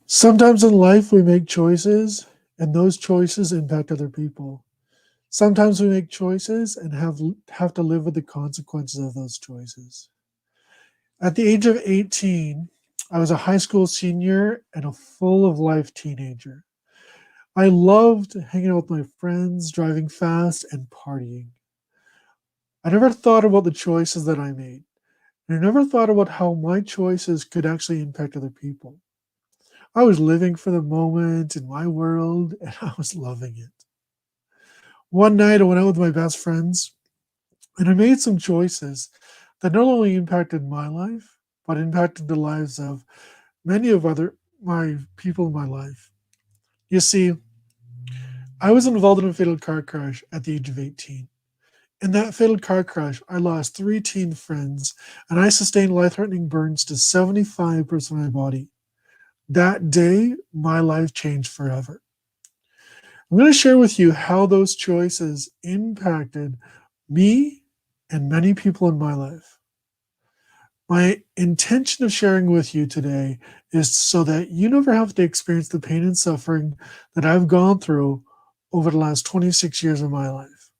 Sometimes in life we make choices, and those choices impact other people. Sometimes we make choices and have to live with the consequences of those choices. At the age of 18, I was a high school senior and a full of life teenager. I loved hanging out with my friends, driving fast, and partying. I never thought about the choices that I made, and I never thought about how my choices could actually impact other people. I was living for the moment in my world, and I was loving it. One night, I went out with my best friends, and I made some choices that not only impacted my life, but impacted the lives of many of other my people in my life. You see, I was involved in a fatal car crash at the age of 18. In that fatal car crash, I lost three teen friends and I sustained life threatening burns to 75% of my body. That day, my life changed forever. I'm going to share with you how those choices impacted me and many people in my life. My intention of sharing with you today is so that you never have to experience the pain and suffering that I've gone through over the last 26 years of my life.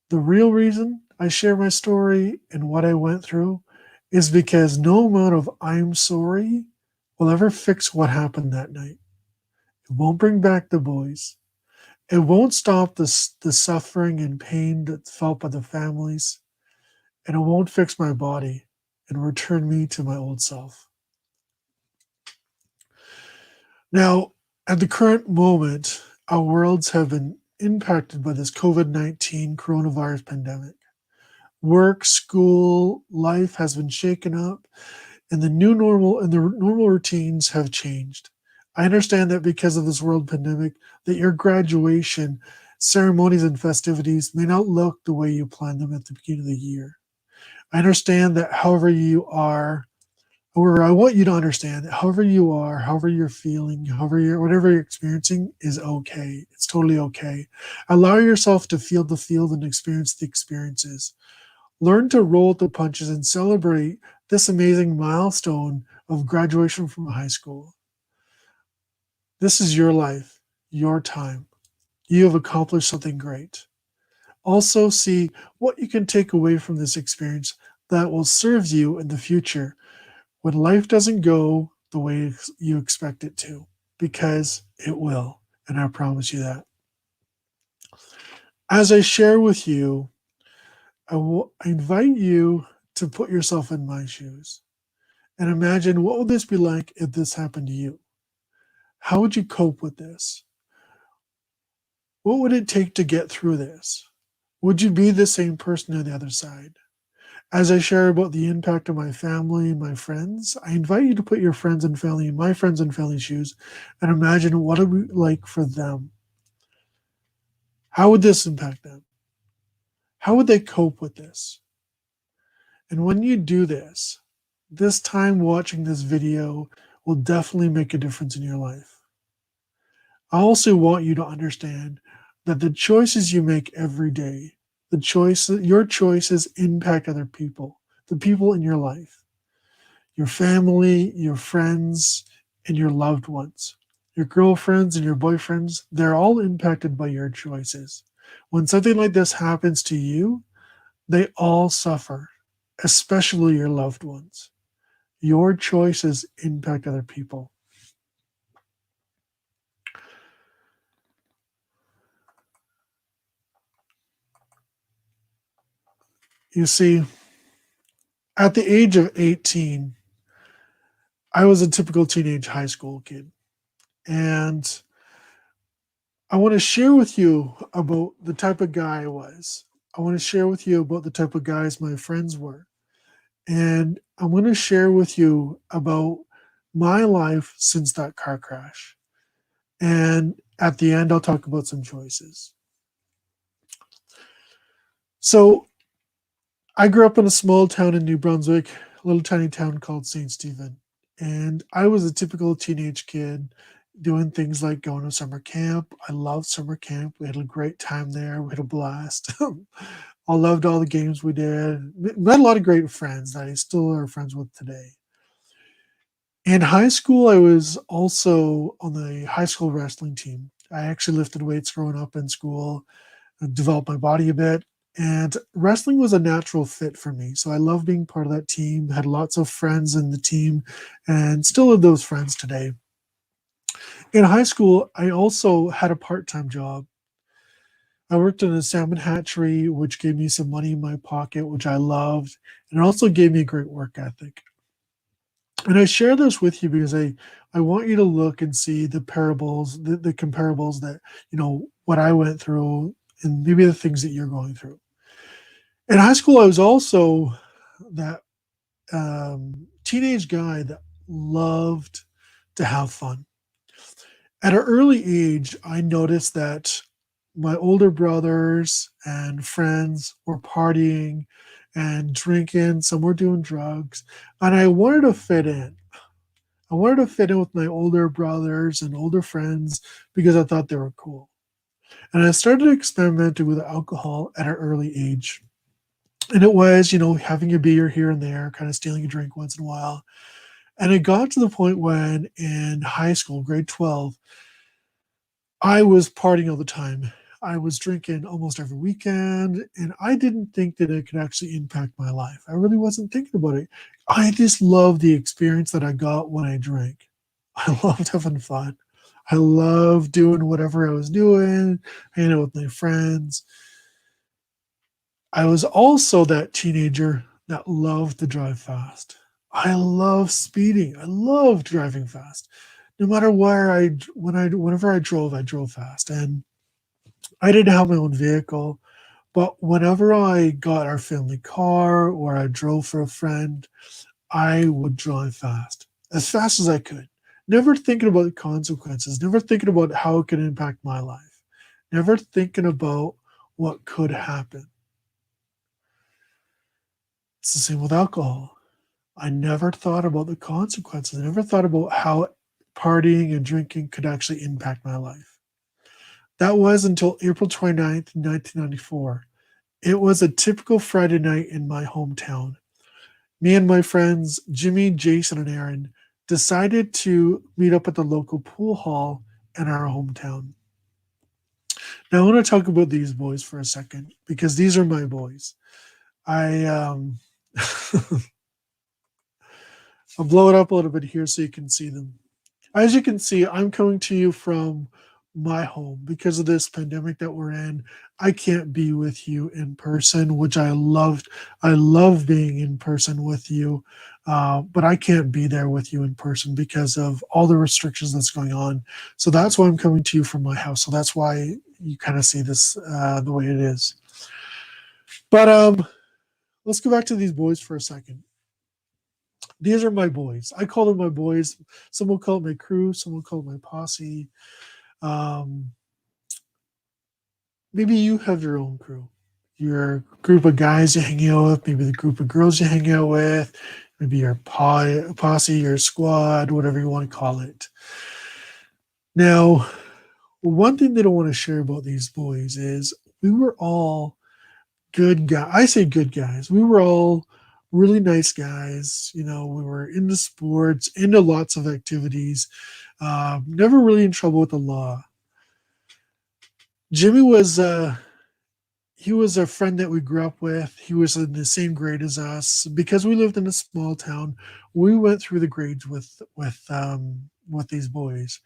The real reason I share my story and what I went through is because no amount of I'm sorry will ever fix what happened that night. It won't bring back the boys. It won't stop the suffering and pain that's felt by the families. And it won't fix my body and return me to my old self. Now, at the current moment, our worlds have been impacted by this COVID-19 coronavirus pandemic. Work, school, life has been shaken up, and the normal routines have changed. I understand that because of this world pandemic, that your graduation ceremonies and festivities may not look the way you planned them at the beginning of the year. I understand that however you are, or I want you to understand that however you are, however you're feeling, whatever you're experiencing is okay. It's totally okay. Allow yourself to feel the field and experience the experiences. Learn to roll with the punches and celebrate this amazing milestone of graduation from high school. This is your life, your time. You have accomplished something great. Also, see what you can take away from this experience that will serve you in the future when life doesn't go the way you expect it to, because it will. And I promise you that. As I share with you, I invite you to put yourself in my shoes and imagine what would this be like if this happened to you? How would you cope with this? What would it take to get through this? Would you be the same person on the other side? As I share about the impact of my family and my friends, I invite you to put your friends and family in my friends and family shoes and imagine what it would be like for them. How would this impact them? How would they cope with this? And when you do this time watching this video will definitely make a difference in your life. I also want you to understand that the choices you make every day, your choices impact other people, the people in your life, your family, your friends, and your loved ones. Your girlfriends and your boyfriends, they're all impacted by your choices. When something like this happens to you, they all suffer, especially your loved ones. Your choices impact other people. You see, at the age of 18, I was a typical teenage high school kid. And I want to share with you about the type of guy I was. I want to share with you about the type of guys my friends were. And I'm going to share with you about my life since that car crash. And at the end, I'll talk about some choices. So I grew up in a small town in New Brunswick, a little tiny town called St. Stephen. And I was a typical teenage kid doing things like going to summer camp. I loved summer camp. We had a great time there. We had a blast. I loved all the games we did. We had a lot of great friends that I still are friends with today. In high school, I was also on the high school wrestling team. I actually lifted weights growing up in school, developed my body a bit, and wrestling was a natural fit for me. So I love being part of that team, had lots of friends in the team, and still have those friends today. In high school, I also had a part time job. I worked in a salmon hatchery, which gave me some money in my pocket, which I loved, and it also gave me a great work ethic. And I share this with you because I want you to look and see the parables, the comparables that, what I went through and maybe the things that you're going through. In high school, I was also that teenage guy that loved to have fun. At an early age, I noticed that my older brothers and friends were partying and drinking, some were doing drugs, and I wanted to fit in. I wanted to fit in with my older brothers and older friends because I thought they were cool. And I started experimenting with alcohol at an early age. And it was, having a beer here and there, kind of stealing a drink once in a while. And it got to the point when in high school, grade 12, I was partying all the time. I was drinking almost every weekend, and I didn't think that it could actually impact my life. I really wasn't thinking about it. I just loved the experience that I got when I drank. I loved having fun. I loved doing whatever I was doing, hanging out with my friends. I was also that teenager that loved to drive fast. I love speeding. I love driving fast. No matter where whenever I drove fast. And I didn't have my own vehicle, but whenever I got our family car or I drove for a friend, I would drive fast as I could. Never thinking about the consequences, never thinking about how it could impact my life, never thinking about what could happen. It's the same with alcohol. I never thought about the consequences. I never thought about how partying and drinking could actually impact my life. That was until April 29th, 1994. It was a typical Friday night in my hometown. Me and my friends, Jimmy, Jason, and Aaron, decided to meet up at the local pool hall in our hometown. Now, I want to talk about these boys for a second because these are my boys. I I'll blow it up a little bit here so you can see them. As you can see, I'm coming to you from my home because of this pandemic that we're in. I can't be with you in person, which I loved. I love being in person with you, but I can't be there with you in person because of all the restrictions that's going on. So that's why I'm coming to you from my house. So that's why you kind of see this the way it is. But let's go back to these boys for a second. These are my boys. I call them my boys. Some will call it my crew. Some will call it my posse. Um, Maybe you have your own crew, your group of guys you hang out with, maybe the group of girls you hang out with, maybe your posse, your squad, whatever you want to call it. Now, one thing that I want to share about these boys is we were all good guys. I say good guys. We were all really nice guys. We were into sports, into lots of activities, never really in trouble with the law. Jimmy was he was a friend that we grew up with. He was in the same grade as us. Because we lived in a small town, we went through the grades with these boys.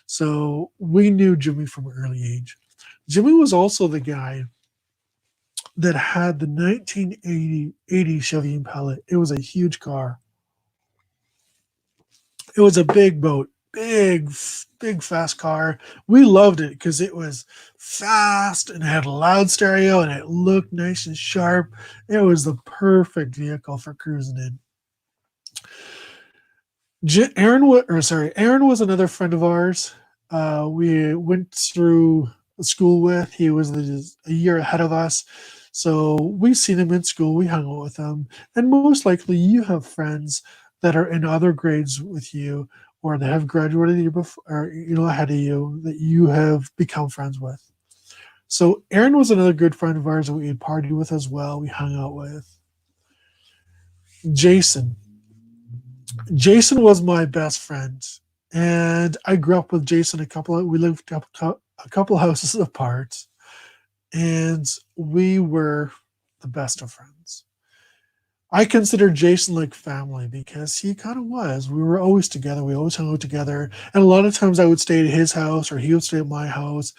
So we knew Jimmy from an early age. Jimmy was also the guy that had the 1980 Chevy Impala. It was a huge car. It was a big boat, big, fast car. We loved it because it was fast and had a loud stereo and it looked nice and sharp. It was the perfect vehicle for cruising in. Aaron was another friend of ours. We went through school with. He was a year ahead of us. So we've seen him in school. We hung out with him. And most likely you have friends that are in other grades with you or that have graduated the year before, or, ahead of you that you have become friends with. So Aaron was another good friend of ours that we had partied with as well. We hung out with. Jason. Jason was my best friend, and I grew up with Jason. We lived a couple houses apart, and we were the best of friends. I consider Jason like family because he kind of was. We were always together. We always hung out together, and a lot of times I would stay at his house or he would stay at my house.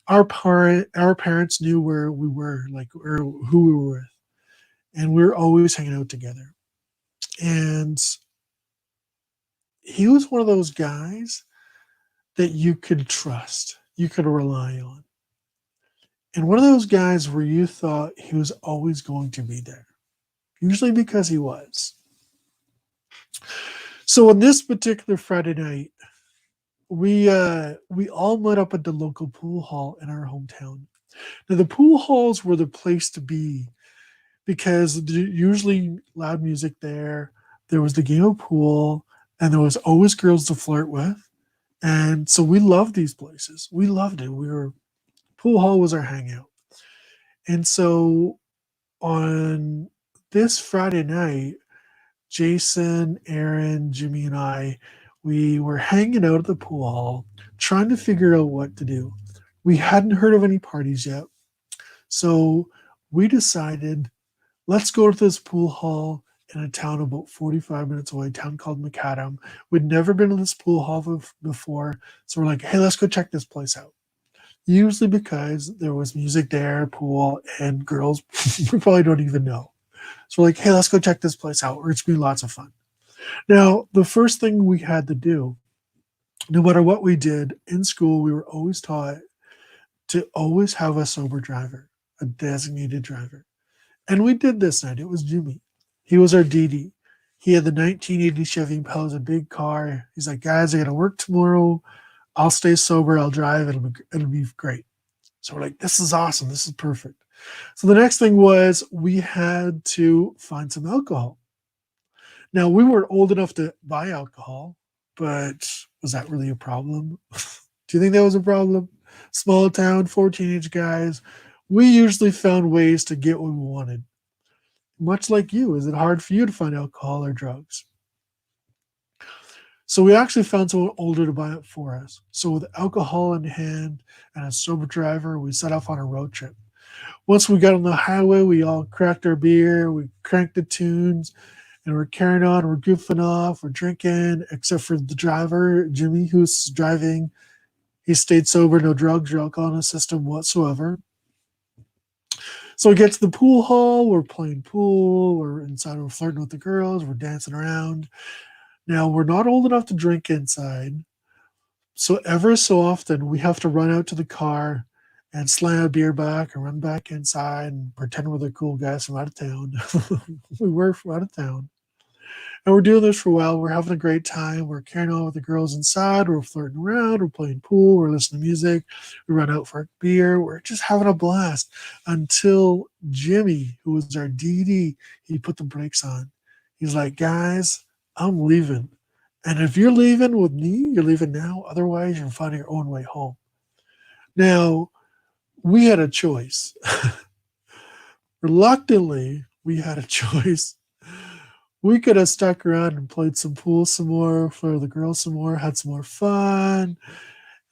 Our parents knew where we were, like or who we were with, and we were always hanging out together. And he was one of those guys that you could trust, you could rely on, and one of those guys where you thought he was always going to be there, usually because he was. So on this particular Friday night, we all met up at the local pool hall in our hometown. Now the pool halls were the place to be because there's usually loud music there. There was the game of pool, and there was always girls to flirt with. And so we loved these places. We loved it. We were Pool hall was our hangout. And so on this Friday night, Jason, Aaron, Jimmy, and I, we were hanging out at the pool hall, trying to figure out what to do. We hadn't heard of any parties yet. So we decided, let's go to this pool hall in a town about 45 minutes away, a town called Macadam. We'd never been to this pool hall before. So we're like, hey, let's go check this place out. Usually because there was music there, pool, and girls we probably don't even know. So we're like, hey, let's go check this place out. It's gonna be lots of fun. Now, the first thing we had to do, no matter what we did in school, we were always taught to always have a sober driver, a designated driver. And we did this night. It was Jimmy. He was our DD. He had the 1980 Chevy Impala, a big car. He's like, guys, I got to work tomorrow. I'll stay sober. I'll drive. It'll be great. So we're like, this is awesome. This is perfect. So the next thing was we had to find some alcohol. Now we weren't old enough to buy alcohol, but was that really a problem? Do you think that was a problem? Small town, four teenage guys. We usually found ways to get what we wanted. Much like you, is it hard for you to find alcohol or drugs? So we actually found someone older to buy it for us. So with alcohol in hand and a sober driver, we set off on a road trip. Once we got on the highway, we all cracked our beer, we cranked the tunes, and we're carrying on, we're goofing off, we're drinking, except for the driver, Jimmy, who's driving. He stayed sober, no drugs or alcohol in his system whatsoever. So we get to the pool hall, we're playing pool, we're inside, we're flirting with the girls, we're dancing around. Now, we're not old enough to drink inside, so ever so often we have to run out to the car and slam a beer back and run back inside and pretend we're the cool guys from out of town. We were from out of town. And we're doing this for a while. We're having a great time. We're carrying on with the girls inside. We're flirting around. We're playing pool. We're listening to music. We run out for a beer. We're just having a blast until Jimmy, who was our DD, he put the brakes on. He's like, guys, I'm leaving. And if you're leaving with me, you're leaving now. Otherwise, you're finding your own way home. Now, we had a choice. Reluctantly, we had a choice. We could have stuck around and played some pool some more, for the girls some more, had some more fun,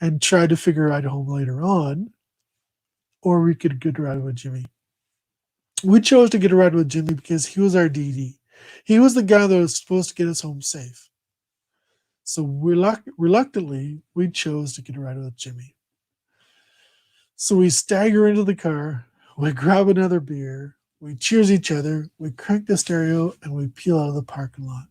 and tried to figure out home later on. Or we could get a ride with Jimmy. We chose to get a ride with Jimmy because he was our DD. He was the guy that was supposed to get us home safe. So reluctantly, we chose to get a ride with Jimmy. So we stagger into the car, we grab another beer, we cheers each other, we crank the stereo, and we peel out of the parking lot.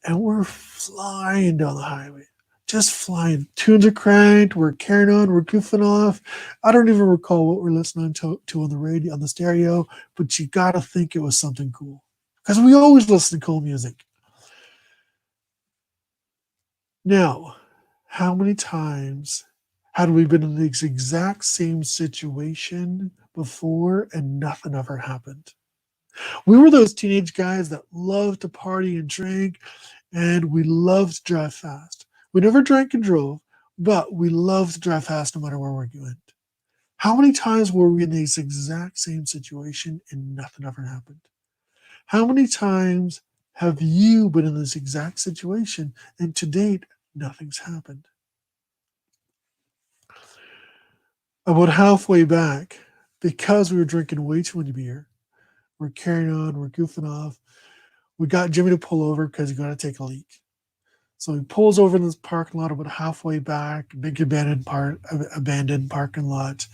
And we're flying down the highway, just flying. Tunes are cranked, we're carrying on, we're goofing off. I don't even recall what we're listening to on the radio, on the stereo, but you gotta think it was something cool. Because we always listen to cool music. Now, how many times had we been in this exact same situation before and nothing ever happened? We were those teenage guys that loved to party and drink, and we loved to drive fast. We never drank and drove, but we loved to drive fast no matter where we're going. How many times were we in this exact same situation and nothing ever happened? How many times Have you been in this exact situation and to date, nothing's happened? About halfway back, because we were drinking way too much beer, we're carrying on, we're goofing off. We got Jimmy to pull over because he got to take a leak. So he pulls over in this parking lot about halfway back, big abandoned parking lot.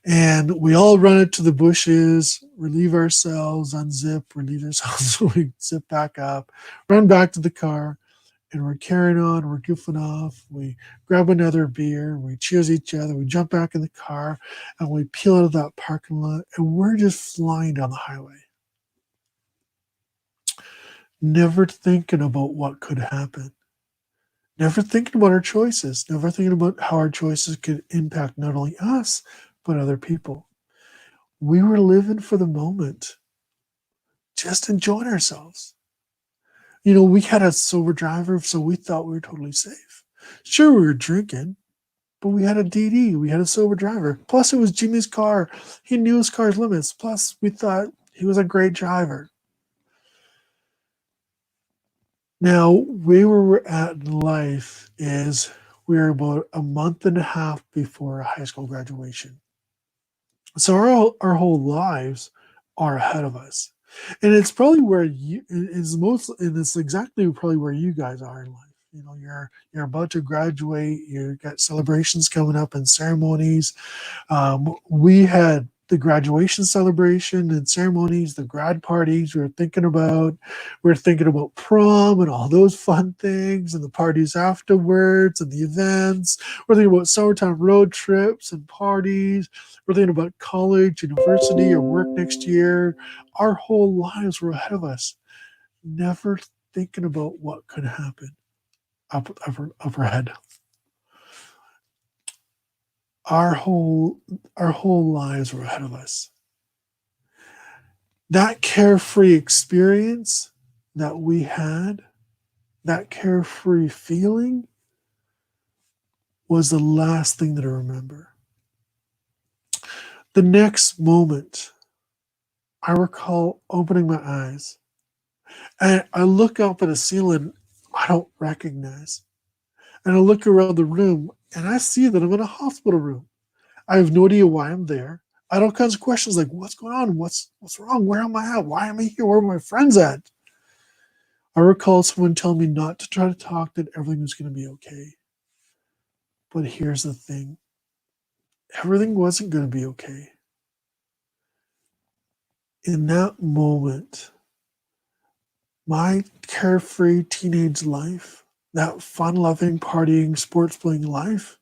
And we all run into the bushes, relieve ourselves, unzip, relieve ourselves, so we zip back up, run back to the car, and we're carrying on, we're goofing off. We grab another beer, we cheers each other, we jump back in the car, and we peel out of that parking lot, and we're just flying down the highway, never thinking about what could happen, never thinking about our choices, never thinking about how our choices could impact not only us, but other people. We were living for the moment, just enjoying ourselves. We had a sober driver, so we thought we were totally safe. Sure, we were drinking, but we had a DD, we had a sober driver. Plus, it was Jimmy's car. He knew his car's limits. Plus, we thought he was a great driver. Now, where we're at in life is we're about a month and a half before high school graduation. So our whole lives are ahead of us. And it's probably where you is most and it's exactly probably where you guys are in life. You're about to graduate, you've got celebrations coming up and ceremonies. We had the graduation celebration and ceremonies, the grad parties we were thinking about prom and all those fun things and the parties afterwards and the events. We're thinking about summertime road trips and parties. We're thinking about college, university, or work next year. Our whole lives were ahead of us, never thinking about what could happen up ahead. Our whole our whole lives were ahead of us. That carefree experience that we had, that carefree feeling, was the last thing that I remember. The next moment, I recall opening my eyes and I look up at a ceiling I don't recognize. And I look around the room and I see that I'm in a hospital room. I have no idea why I'm there. I had all kinds of questions like, what's going on? What's wrong? Where am I at? Why am I here? Where are my friends at? I recall someone telling me not to try to talk, that everything was going to be okay. But here's the thing, everything wasn't going to be okay. In that moment, my carefree teenage life, that fun loving, partying, sports playing life,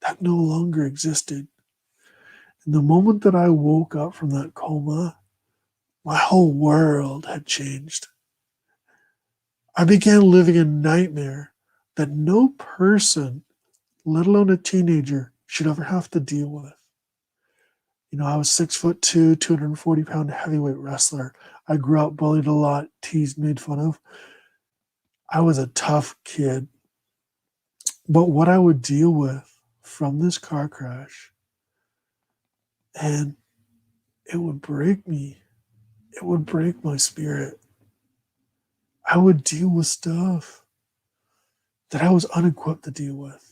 that no longer existed. And the moment that I woke up from that coma, my whole world had changed. I began living a nightmare that no person, let alone a teenager, should ever have to deal with. I was 6'2", 240-pound heavyweight wrestler. I grew up bullied a lot, teased, made fun of. I was a tough kid. But what I would deal with from this car crash, and it would break me. It would break my spirit. I would deal with stuff that I was unequipped to deal with.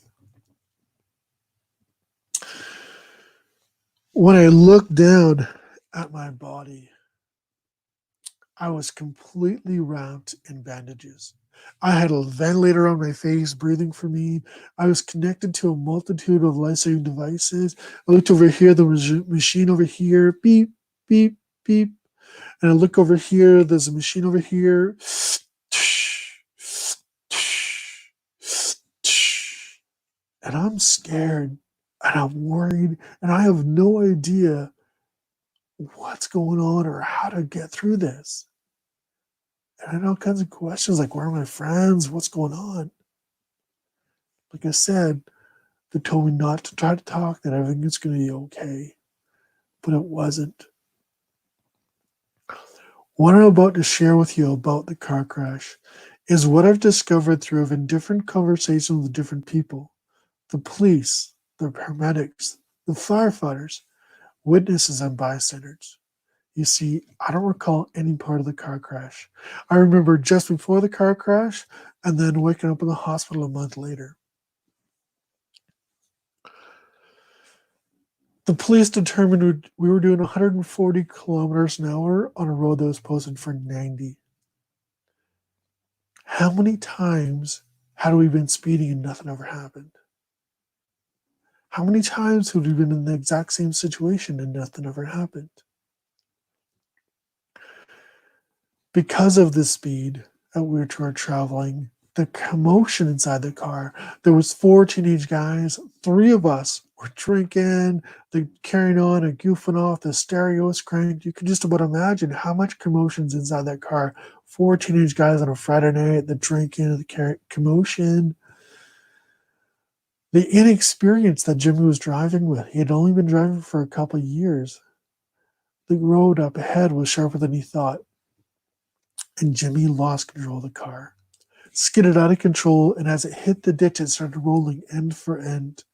When I looked down at my body, I was completely wrapped in bandages. I had a ventilator on my face breathing for me. I was connected to a multitude of life-saving devices. I looked over here, there was a machine over here, beep, beep, beep. And I look over here, there's a machine over here. And I'm scared and I'm worried and I have no idea what's going on or how to get through this. And I had all kinds of questions like, where are my friends? What's going on? Like I said, they told me not to try to talk, that everything is going to be okay. But it wasn't. What I'm about to share with you about the car crash is what I've discovered through having different conversations with different people: the police, the paramedics, the firefighters, witnesses, and bystanders. You see, I don't recall any part of the car crash. I remember just before the car crash and then waking up in the hospital a month later. The police determined we were doing 140 kilometers an hour on a road that was posted for 90. How many times had we been speeding and nothing ever happened? How many times had we been in the exact same situation and nothing ever happened? Because of the speed at which we were traveling, the commotion inside the car, there was four teenage guys, three of us were drinking, they carrying on and goofing off, the stereo was cranked. You can just about imagine how much commotion's inside that car. Four teenage guys on a Friday night, the drinking, the commotion. The inexperience that Jimmy was driving with. He had only been driving for a couple of years. The road up ahead was sharper than he thought, and Jimmy lost control of the car, skidded out of control, and as it hit the ditch, it started rolling end for end.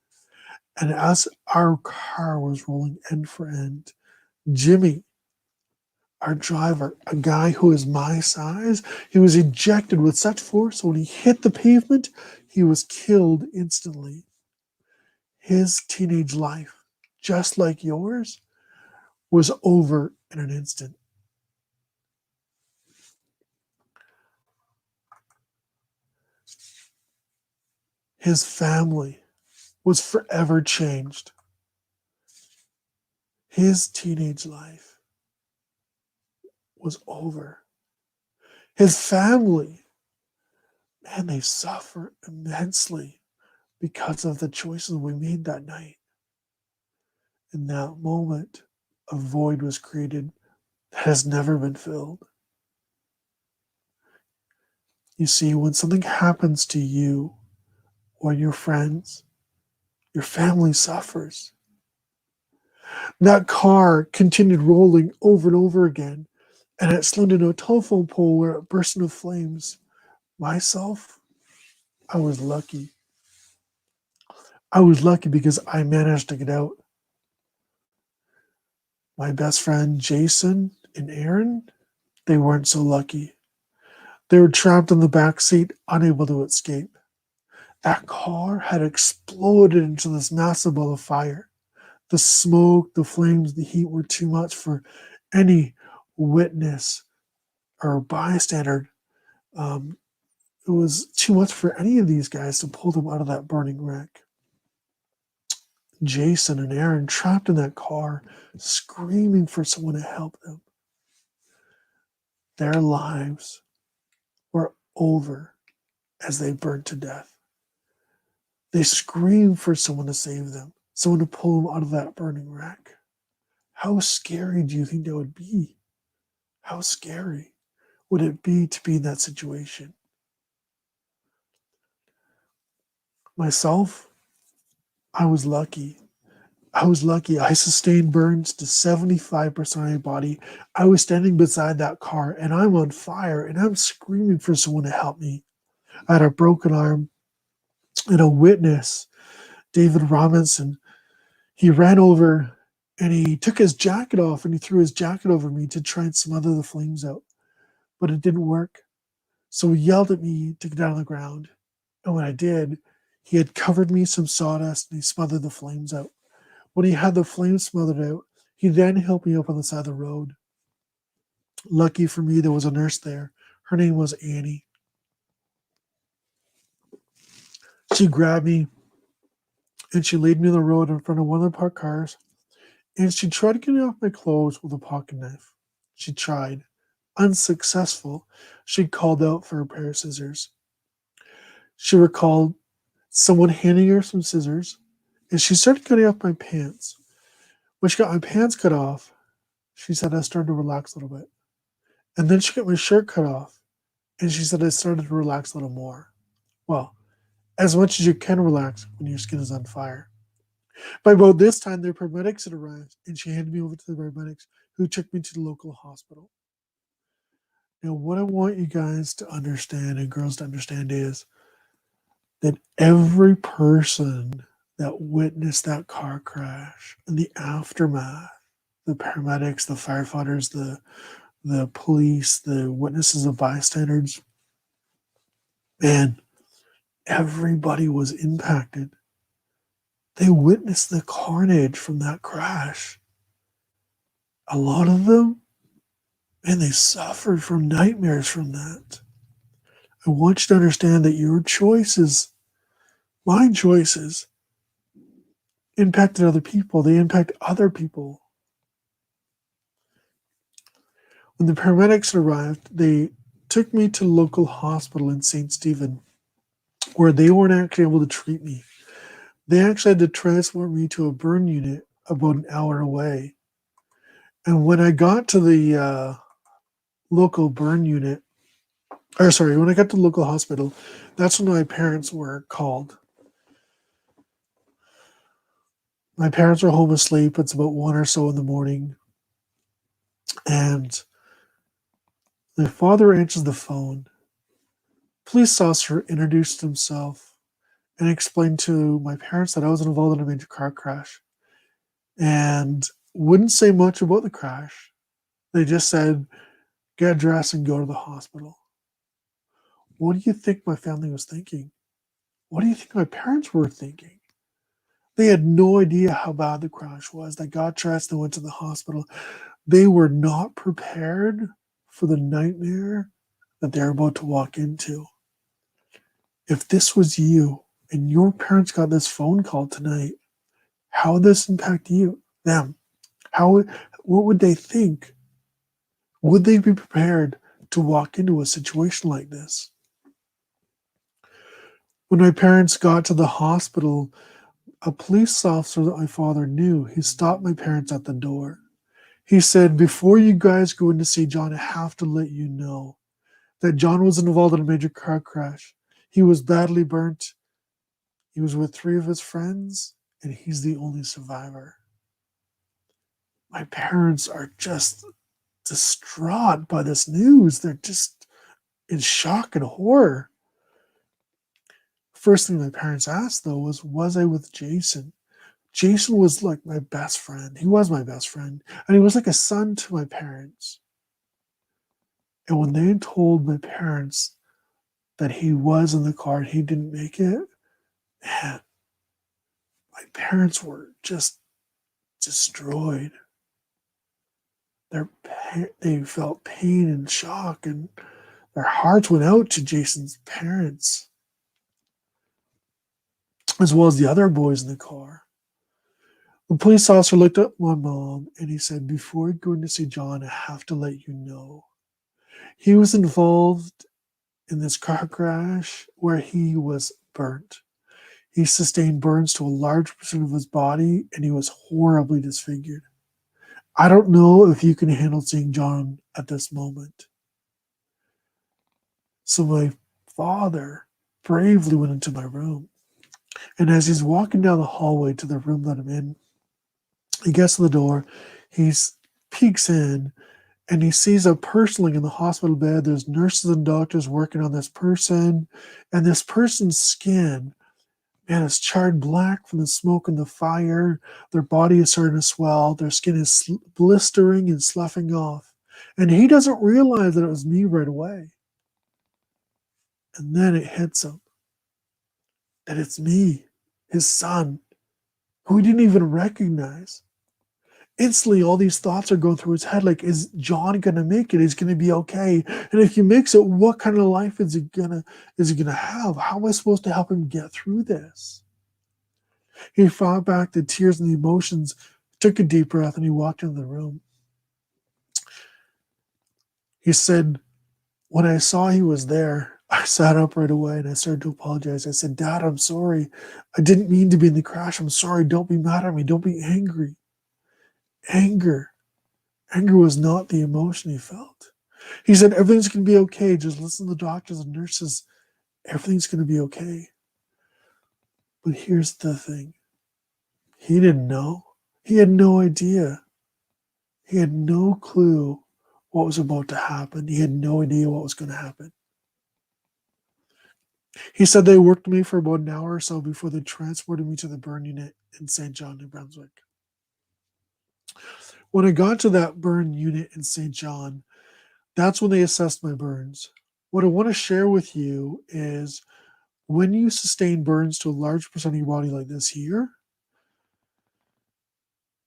And as our car was rolling end for end, Jimmy, our driver, a guy who is my size, he was ejected with such force when he hit the pavement, he was killed instantly. His teenage life, just like yours, was over in an instant. His family was forever changed. His teenage life was over. His family, man, they suffer immensely because of the choices we made that night. In that moment, a void was created that has never been filled. You see, when something happens to you or your friends, your family suffers. That car continued rolling over and over again, and it slid into a telephone pole where it burst into flames. Myself, I was lucky. I was lucky because I managed to get out. My best friend Jason and Aaron, they weren't so lucky. They were trapped in the back seat, unable to escape. That car had exploded into this massive ball of fire. The smoke, the flames, the heat were too much for any witness or bystander. Um, it was too much for any of these guys to pull them out of that burning wreck. Jason and Aaron trapped in that car, screaming for someone to help them. Their lives were over as they burned to death. They screamed for someone to save them, someone to pull them out of that burning wreck. How scary do you think that would be? How scary would it be to be in that situation? Myself, I was lucky. I was lucky. I sustained burns to 75% of my body. I was standing beside that car and I'm on fire and I'm screaming for someone to help me. I had a broken arm and a witness, David Robinson, he ran over and he took his jacket off and he threw his jacket over me to try and smother the flames out. But it didn't work. So he yelled at me to get down on the ground. And when I did, he had covered me some sawdust and he smothered the flames out. When he had the flames smothered out, he then helped me up on the side of the road. Lucky for me, there was a nurse there. Her name was Annie. She grabbed me and she laid me on the road in front of one of the parked cars. And she tried to get me off my clothes with a pocket knife. She tried. Unsuccessful, she called out for a pair of scissors. She recalled someone handing her some scissors, and she started cutting off my pants. When she got my pants cut off, she said I started to relax a little bit. And then she got my shirt cut off, and she said I started to relax a little more. Well, as much as you can relax when your skin is on fire. By about this time, the paramedics had arrived, and she handed me over to the paramedics, who took me to the local hospital. Now, what I want you guys to understand and girls to understand is that every person that witnessed that car crash and the aftermath the paramedics, the firefighters, the police, the witnesses, the bystanders. Man, everybody was impacted. They witnessed the carnage from that crash. A lot of them, and they suffered from nightmares from that. I want you to understand that your choices, my choices, impacted other people. They impact other people. When the paramedics arrived, they took me to local hospital in St. Stephen, where they weren't actually able to treat me. They actually had to transport me to a burn unit about an hour away. And when I got to the local burn unit, when I got to the local hospital, that's when my parents were called. My parents were home asleep. It's about 1 or so in the morning. And my father answers the phone. Police officer introduced himself and explained to my parents that I was involved in a major car crash and wouldn't say much about the crash. They just said, get dressed and go to the hospital. What do you think my family was thinking? What do you think my parents were thinking? They had no idea how bad the crash was. They got dressed and went to the hospital. They were not prepared for the nightmare that they're about to walk into. If this was you and your parents got this phone call tonight, how would this impact them? What would they think? Would they be prepared to walk into a situation like this? When my parents got to the hospital, a police officer that my father knew, he stopped my parents at the door. He said, before you guys go in to see John, I have to let you know that John was involved in a major car crash. He was badly burnt. He was with 3 of his friends, and he's the only survivor. My parents are just distraught by this news. They're just in shock and horror. First thing my parents asked, though, was I with Jason? Jason was like my best friend. He was my best friend. And he was like a son to my parents. And when they told my parents that he was in the car and he didn't make it, man, my parents were just destroyed. They felt pain and shock, and their hearts went out to Jason's parents, as well as the other boys in the car. The police officer looked at my mom and he said, before going to see John, I have to let you know. He was involved in this car crash where he was burnt. He sustained burns to a large percent of his body and he was horribly disfigured. I don't know if you can handle seeing John at this moment. So my father bravely went into my room. And as he's walking down the hallway to the room that I'm in, he gets to the door, he peeks in, and he sees a person laying in the hospital bed. There's nurses and doctors working on this person, and this person's skin, man, is charred black from the smoke and the fire. Their body is starting to swell. Their skin is blistering and sloughing off. And he doesn't realize that it was me right away. And then it hits him that it's me, his son, who he didn't even recognize. Instantly, all these thoughts are going through his head like, is John going to make it? Is he going to be okay? And if he makes it, what kind of life is he gonna have? How am I supposed to help him get through this? He fought back the tears and the emotions, took a deep breath, and he walked into the room. He said, when I saw he was there, I sat up right away and I started to apologize. I said, Dad, I'm sorry. I didn't mean to be in the crash. I'm sorry. Don't be mad at me. Don't be angry. Anger was not the emotion he felt. He said, everything's going to be okay. Just listen to the doctors and nurses. Everything's going to be okay. But here's the thing. He didn't know. He had no idea. He had no clue what was about to happen. He had no idea what was going to happen. He said they worked me for about an hour or so before they transported me to the burn unit in St. John, New Brunswick. When I got to that burn unit in St. John, that's when they assessed my burns. What I want to share with you is when you sustain burns to a large percent of your body like this here,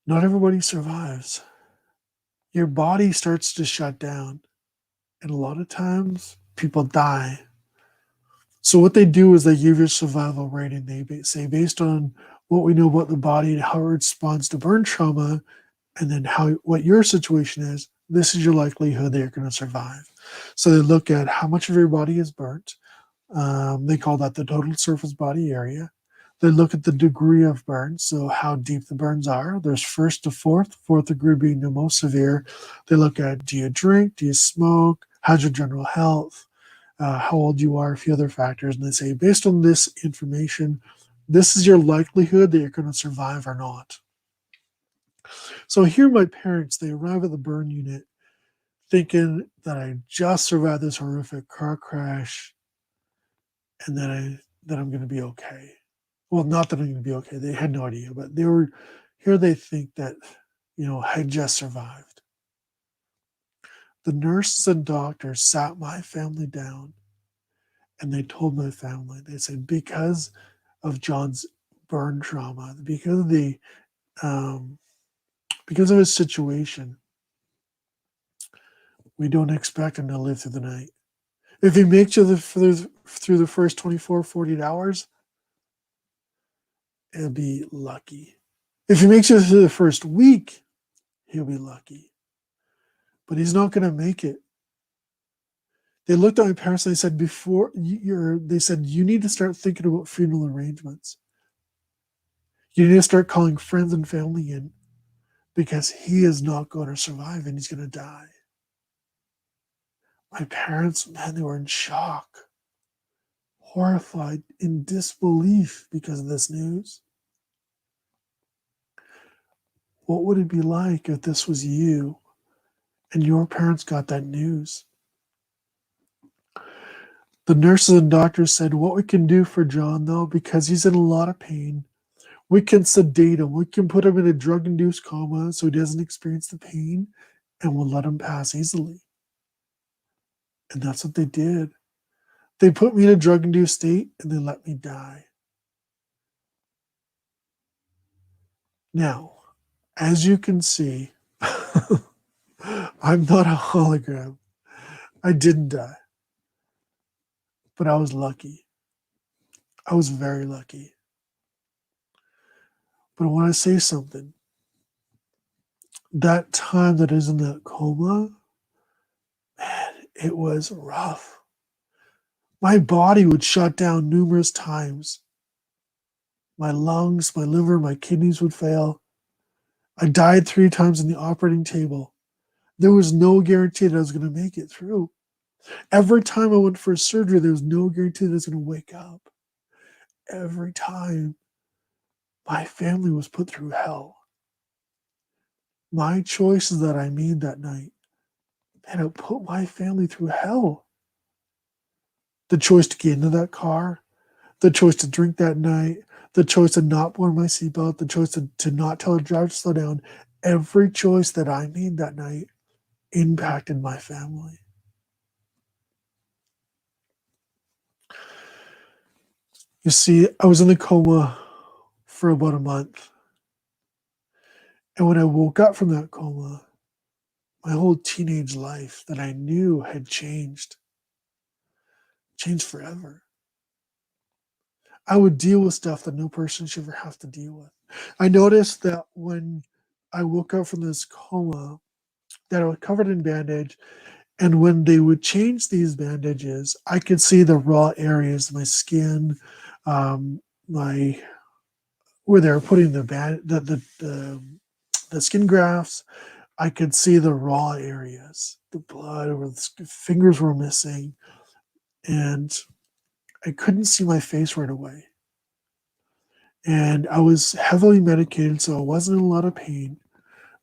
not everybody survives. Your body starts to shut down, and a lot of times people die. So what they do is they give your survival rating. They say based on what we know about the body and how it responds to burn trauma, and then how what your situation is, this is your likelihood that you're going to survive. So they look at how much of your body is burnt. They call that the total surface body area. They look at the degree of burn, so how deep the burns are. There's first to fourth degree being the most severe. They look at, do you drink, do you smoke, how's your general health, how old you are, a few other factors. And they say, based on this information, this is your likelihood that you're going to survive or not. So here my parents, they arrive at the burn unit thinking that I just survived this horrific car crash and that I'm going to be okay. Well, not that I'm going to be okay. They had no idea, but they were here. They think that, I just survived. The nurses and doctors sat my family down and they told my family, they said, because of John's burn trauma, um, because of his situation, we don't expect him to live through the night. If he makes it through the first 24, 48 hours, he'll be lucky. If he makes it through the first week, he'll be lucky. But he's not going to make it. They looked at my parents and they said, they said, you need to start thinking about funeral arrangements. You need to start calling friends and family in because he is not going to survive and he's going to die. My parents, man, they were in shock, horrified, in disbelief because of this news. What would it be like if this was you and your parents got that news? The nurses and doctors said, what we can do for John, though, because he's in a lot of pain, we can sedate him. We can put him in a drug-induced coma so he doesn't experience the pain, and we'll let him pass easily. And that's what they did. They put me in a drug-induced state, and they let me die. Now, as you can see, I'm not a hologram. I didn't die. But I was lucky. I was very lucky. But I want to say something. That time that I was in that coma, man, it was rough. My body would shut down numerous times. My lungs, my liver, my kidneys would fail. I died 3 times on the operating table. There was no guarantee that I was going to make it through. Every time I went for surgery, there was no guarantee that I was going to wake up. Every time, my family was put through hell. My choices that I made that night, man, it put my family through hell. The choice to get into that car, the choice to drink that night, the choice to not wear my seatbelt, the choice to not tell the driver to slow down. Every choice that I made that night impacted my family. You see, I was in the coma for about a month. And when I woke up from that coma, my whole teenage life that I knew had changed forever. I would deal with stuff that no person should ever have to deal with. I noticed that when I woke up from this coma, that I was covered in bandage, and when they would change these bandages, I could see the raw areas, my skin, my where they were putting the skin grafts. I could see the raw areas, the blood, where the fingers were missing, and I couldn't see my face right away. And I was heavily medicated, so I wasn't in a lot of pain.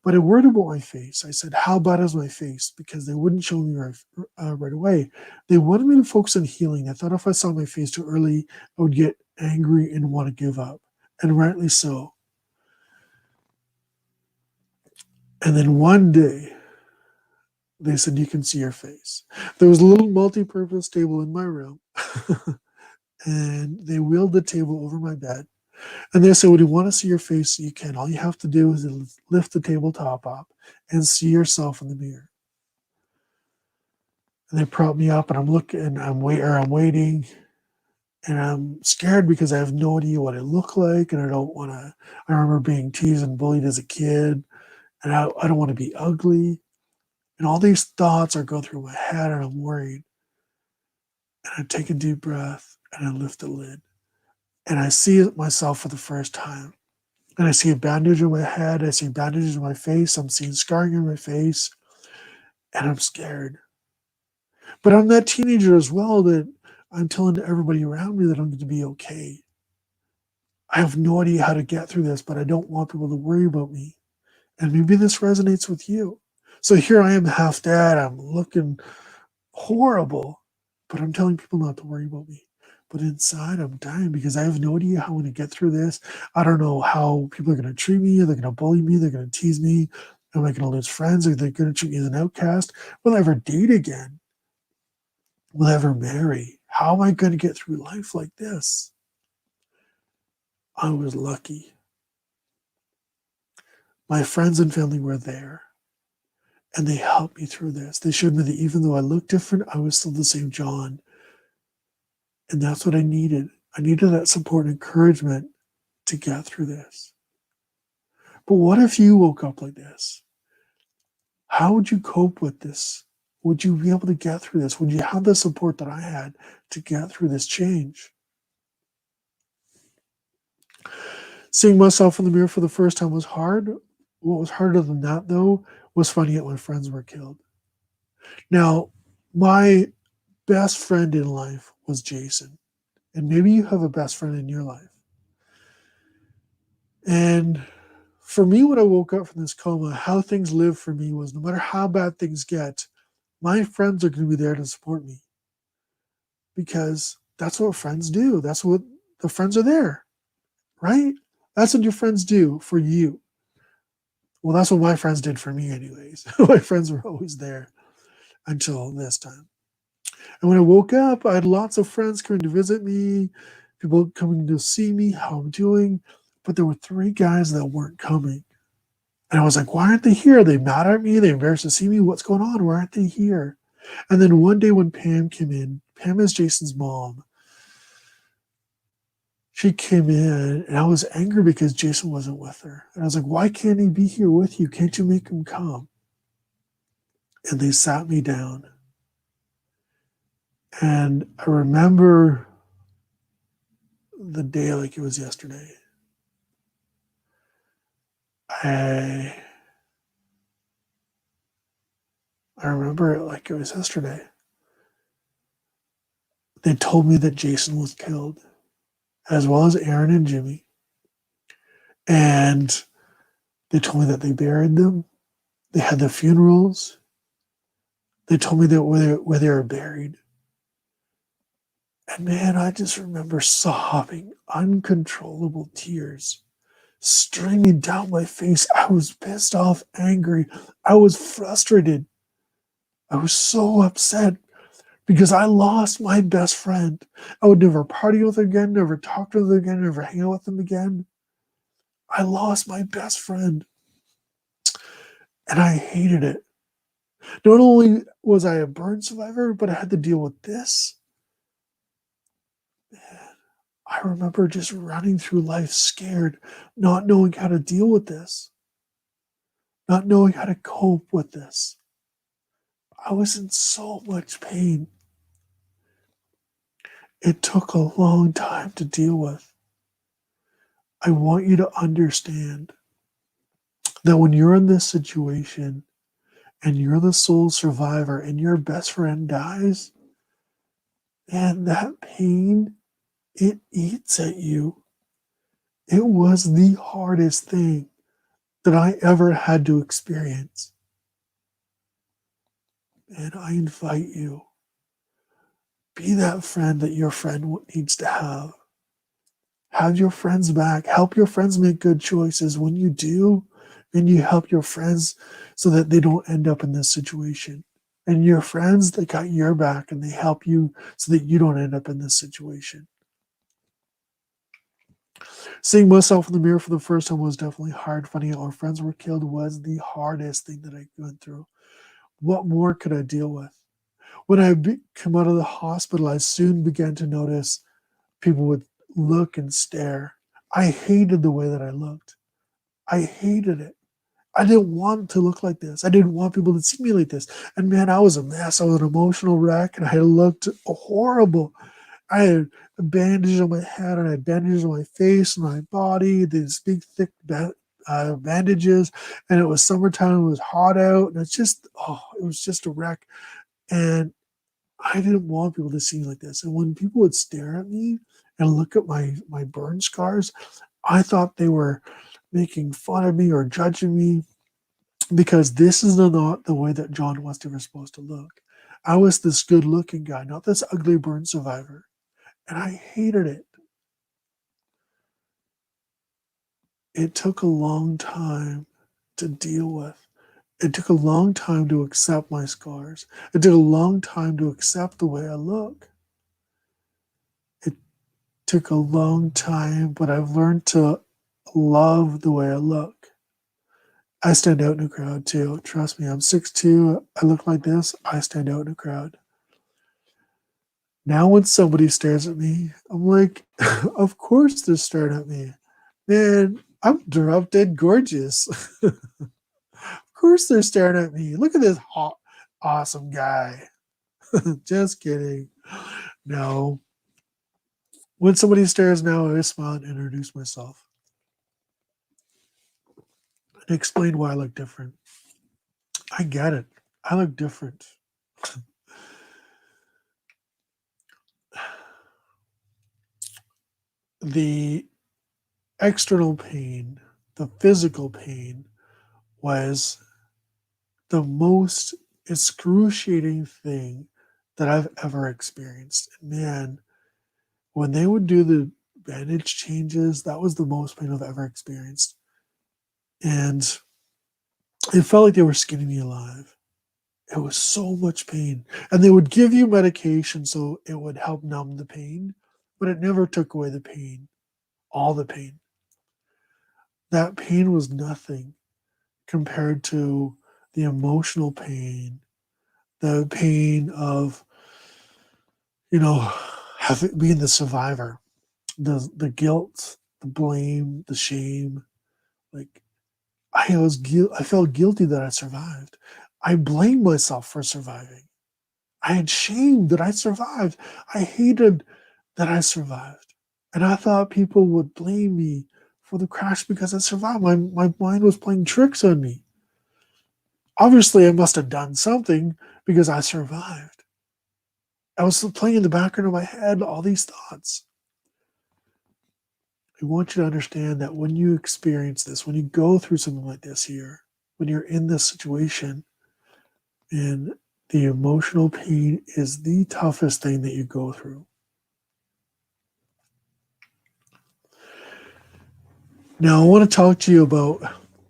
But I worried about my face. I said, how bad is my face? Because they wouldn't show me right away. They wanted me to focus on healing. I thought if I saw my face too early, I would get angry and want to give up. And rightly so. And then one day, they said, you can see your face. There was a little multi-purpose table in my room, and they wheeled the table over my bed. And they said, when you want to see your face, you can. All you have to do is lift the tabletop up and see yourself in the mirror. And they prop me up, and I'm looking, I'm waiting, and I'm scared because I have no idea what I look like, and I don't want to. I remember being teased and bullied as a kid, and I don't want to be ugly. And all these thoughts are going through my head, and I'm worried. And I take a deep breath, and I lift the lid, and I see myself for the first time. And I see a bandage on my head. I see bandages on my face. I'm seeing scarring on my face, and I'm scared. But I'm that teenager as well that I'm telling everybody around me that I'm going to be okay. I have no idea how to get through this, but I don't want people to worry about me. And maybe this resonates with you. So here I am, half dead. I'm looking horrible, but I'm telling people not to worry about me. But inside, I'm dying because I have no idea how I'm going to get through this. I don't know how people are going to treat me. They're going to bully me. They're going to tease me. Am I going to lose friends? Are they going to treat me as an outcast? Will I ever date again? Will I ever marry? How am I going to get through life like this? I was lucky. My friends and family were there, and they helped me through this. They showed me that even though I looked different, I was still the same John. And that's what I needed. I needed that support and encouragement to get through this. But what if you woke up like this? How would you cope with this? Would you be able to get through this? Would you have the support that I had to get through this change? Seeing myself in the mirror for the first time was hard. What was harder than that, though, was finding out my friends were killed. Now, my best friend in life was Jason. And maybe you have a best friend in your life. And for me, when I woke up from this coma, how things live for me was no matter how bad things get, my friends are going to be there to support me because that's what friends do. That's what the friends are there, right? That's what your friends do for you. Well, that's what my friends did for me, anyways. My friends were always there until this time. And when I woke up, I had lots of friends coming to visit me, people coming to see me, how I'm doing. But there were 3 guys that weren't coming. And I was like, why aren't they here? Are they mad at me? Are they embarrassed to see me? What's going on? Why aren't they here? And then one day when Pam came in, Pam is Jason's mom. She came in and I was angry because Jason wasn't with her. And I was like, why can't he be here with you? Can't you make him come? And they sat me down. And I remember the day like it was yesterday. I remember it like it was yesterday. They told me that Jason was killed, as well as Aaron and Jimmy. And they told me that they buried them. They had the funerals. They told me that where they were buried. And man, I just remember sobbing, uncontrollable tears streaming down my face. I was pissed off, angry. I was frustrated. I was so upset because I lost my best friend. I would never party with them again, never talk to them again, never hang out with them again. I lost my best friend. And I hated it. Not only was I a burn survivor, but I had to deal with this. I remember just running through life scared, not knowing how to deal with this, not knowing how to cope with this. I was in so much pain. It took a long time to deal with. I want you to understand that when you're in this situation and you're the sole survivor and your best friend dies, and that pain, it eats at you. It was the hardest thing that I ever had to experience. And I invite you, be that friend that your friend needs to have. Have your friends back. Help your friends make good choices. When you do, and you help your friends so that they don't end up in this situation. And your friends, they got your back and they help you so that you don't end up in this situation. Seeing myself in the mirror for the first time was definitely hard. Finding out our friends were killed was the hardest thing that I went through. What more could I deal with? When come out of the hospital, I soon began to notice people would look and stare. I hated the way that I looked. I hated it. I didn't want to look like this. I didn't want people to see me like this. And man, I was a mess. I was an emotional wreck and I looked horrible. I had bandages on my head and I had bandages on my face and my body, these big, thick bandages. And it was summertime. It was hot out. And it was just a wreck. And I didn't want people to see me like this. And when people would stare at me and look at my burn scars, I thought they were making fun of me or judging me because this is not the way that John Wester was supposed to look. I was this good looking guy, not this ugly burn survivor. And I hated it. It took a long time to deal with. It took a long time to accept my scars. It took a long time to accept the way I look. It took a long time, but I've learned to love the way I look. I stand out in a crowd too. Trust me, I'm 6'2". I look like this. I stand out in a crowd. Now, when somebody stares at me, I'm like, of course they're staring at me. Man, I'm drop dead gorgeous. Of course they're staring at me. Look at this hot, awesome guy. Just kidding. No. When somebody stares now, I smile and introduce myself and explain why I look different. I get it. I look different. The external pain, the physical pain, was the most excruciating thing that I've ever experienced. And man, when they would do the bandage changes, that was the most pain I've ever experienced. And it felt like they were skinning me alive. It was so much pain. And they would give you medication so it would help numb the pain, but it never took away the pain, all the pain. That pain was nothing compared to the emotional pain, the pain of, being the survivor, the guilt, the blame, the shame. Like I felt guilty that I survived. I blamed myself for surviving. I had shame that I survived. I hated that I survived. And I thought people would blame me for the crash because I survived. My mind was playing tricks on me. Obviously, I must have done something because I survived. I was playing in the background of my head all these thoughts. I want you to understand that when you experience this, when you go through something like this here, when you're in this situation, and the emotional pain is the toughest thing that you go through. Now, I want to talk to you about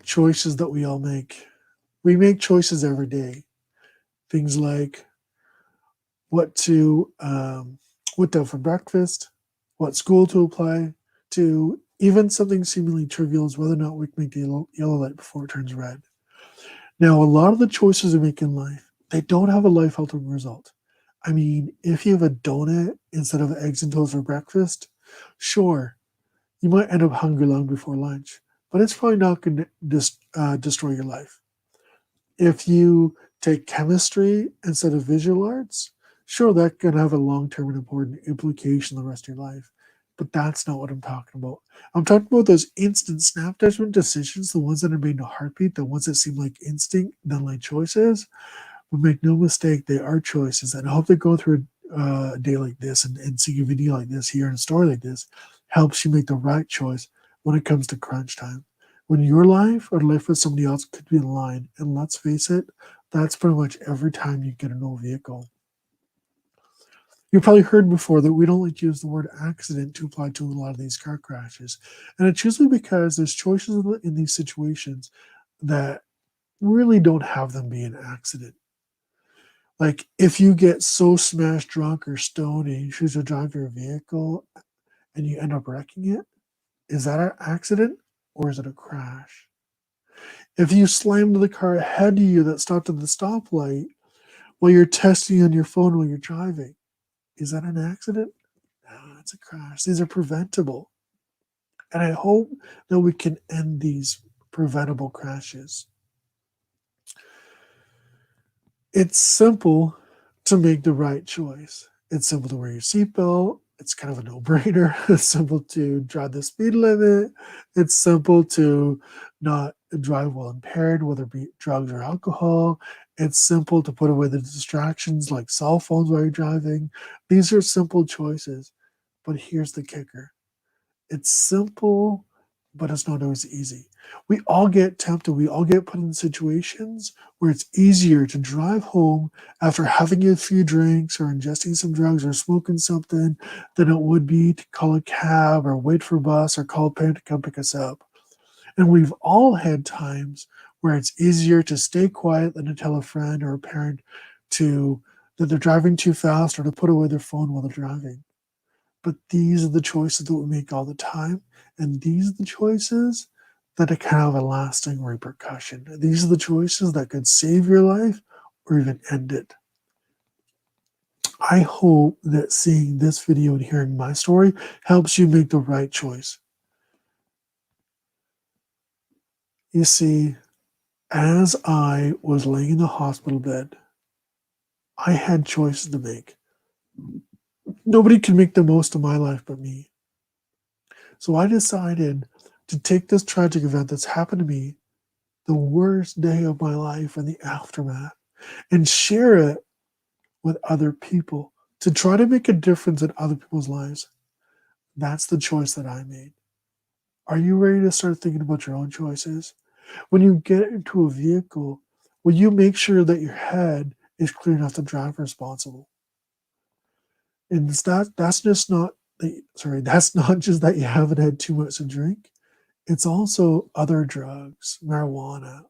choices that we all make. We make choices every day. Things like what to have for breakfast, what school to apply to, even something seemingly trivial as whether or not we can make the yellow light before it turns red. Now, a lot of the choices we make in life, they don't have a life-altering result. I mean, if you have a donut instead of eggs and toast for breakfast, sure, you might end up hungry long before lunch, but it's probably not going to destroy your life. If you take chemistry instead of visual arts, sure, that can have a long-term and important implication the rest of your life. But that's not what I'm talking about. I'm talking about those instant snap judgment decisions, the ones that are made in a heartbeat, the ones that seem like instinct, then like choices. But make no mistake, they are choices. And I hope that going through a day like this and seeing a video like this here and a story like this helps you make the right choice when it comes to crunch time. When your life or the life of somebody else could be in line, and let's face it, that's pretty much every time you get a new vehicle. You've probably heard before that we don't like to use the word accident to apply to a lot of these car crashes. And it's usually because there's choices in these situations that really don't have them be an accident. Like if you get so smashed drunk or stoned and you choose to drive your vehicle and you end up wrecking it, is that an accident or is it a crash? If you slammed the car ahead of you that stopped at the stoplight while you're texting on your phone while you're driving, is that an accident? No, it's a crash. These are preventable. And I hope that we can end these preventable crashes. It's simple to make the right choice. It's simple to wear your seatbelt. It's kind of a no-brainer. It's simple to drive the speed limit. It's simple to not drive while impaired, whether it be drugs or alcohol. It's simple to put away the distractions like cell phones while you're driving. These are simple choices. But here's the kicker. It's simple, but it's not always easy. We all get tempted. We all get put in situations where it's easier to drive home after having a few drinks or ingesting some drugs or smoking something than it would be to call a cab or wait for a bus or call a parent to come pick us up. And we've all had times where it's easier to stay quiet than to tell a friend or a parent to that they're driving too fast or to put away their phone while they're driving. But these are the choices that we make all the time. And these are the choices that can have a lasting repercussion. These are the choices that could save your life or even end it. I hope that seeing this video and hearing my story helps you make the right choice. You see, as I was laying in the hospital bed, I had choices to make. Nobody can make the most of my life but me. So I decided to take this tragic event that's happened to me, the worst day of my life and the aftermath, and share it with other people to try to make a difference in other people's lives. That's the choice that I made. Are you ready to start thinking about your own choices? When you get into a vehicle, will you make sure that your head is clear enough to drive responsible? And that's just not that's not just that you haven't had too much to drink. It's also other drugs, marijuana,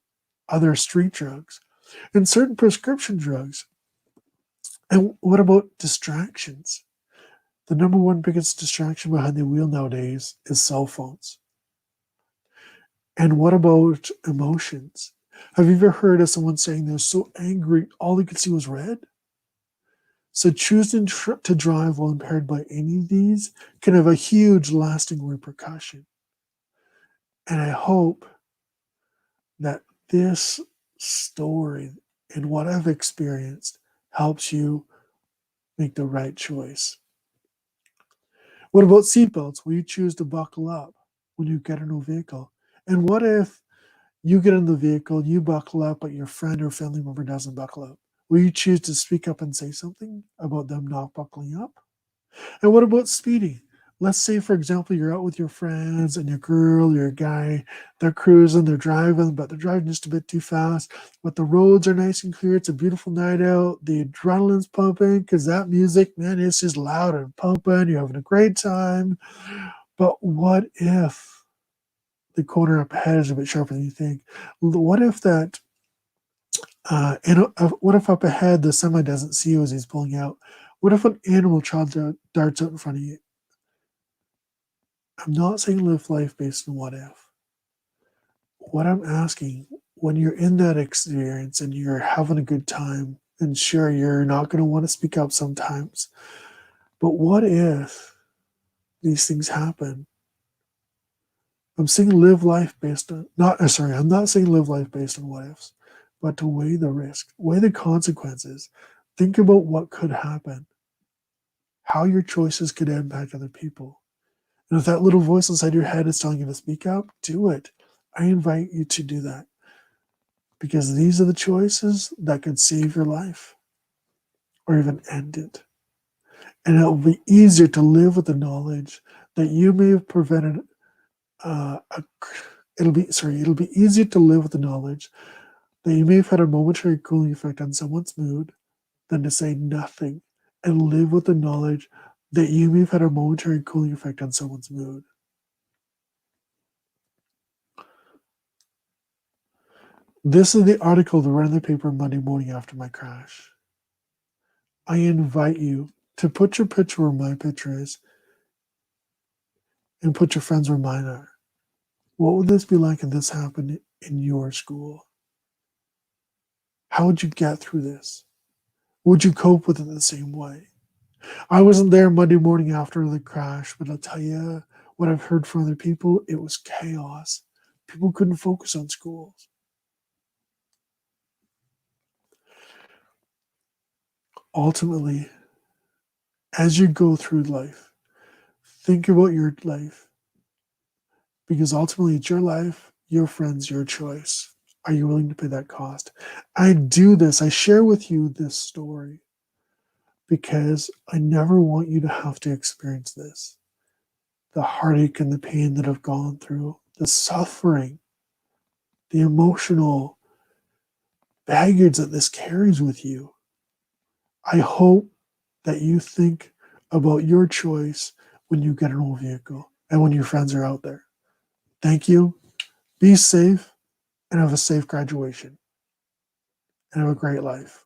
other street drugs, and certain prescription drugs. And what about distractions? The number one biggest distraction behind the wheel nowadays is cell phones. And what about emotions? Have you ever heard of someone saying they're so angry, all they could see was red? So choosing to drive while impaired by any of these can have a huge lasting repercussion. And I hope that this story and what I've experienced helps you make the right choice. What about seatbelts? Will you choose to buckle up when you get in a vehicle? And what if you get in the vehicle, you buckle up, but your friend or family member doesn't buckle up? Will you choose to speak up and say something about them not buckling up? And what about speeding? Let's say, for example, you're out with your friends and your girl, your guy, they're cruising, they're driving, but they're driving just a bit too fast. But the roads are nice and clear. It's a beautiful night out. The adrenaline's pumping because that music, man, it's just loud and pumping. You're having a great time. But what if the corner up ahead is a bit sharper than you think? What if that, what if up ahead the semi doesn't see you as he's pulling out? What if an animal child darts out in front of you? I'm not saying live life based on what if. What I'm asking, when you're in that experience and you're having a good time, and sure, you're not going to want to speak up sometimes, but what if these things happen? I'm saying live life based on, I'm not saying live life based on what ifs, but to weigh the risk, weigh the consequences. Think about what could happen, how your choices could impact other people. And if that little voice inside your head is telling you to speak up, do it. I invite you to do that because these are the choices that could save your life or even end it. And it'll be easier to live with the knowledge that you may have prevented it'll be easier to live with the knowledge that you may have had a momentary cooling effect on someone's mood than to say nothing and live with the knowledge that you may have had a momentary cooling effect on someone's mood. This is the article that ran in the paper Monday morning after my crash. I invite you to put your picture where my picture is and put your friends where mine are. What would this be like if this happened in your school? How would you get through this? Would you cope with it the same way? I wasn't there Monday morning after the crash, but I'll tell you what I've heard from other people, it was chaos. People couldn't focus on schools. Ultimately, as you go through life, think about your life because ultimately it's your life, your friends, your choice. Are you willing to pay that cost? I do this, I share with you this story because I never want you to have to experience this. The heartache and the pain that I've gone through, the suffering, the emotional baggage that this carries with you. I hope that you think about your choice when you get an old vehicle and when your friends are out there. Thank you. Be safe and have a safe graduation and have a great life.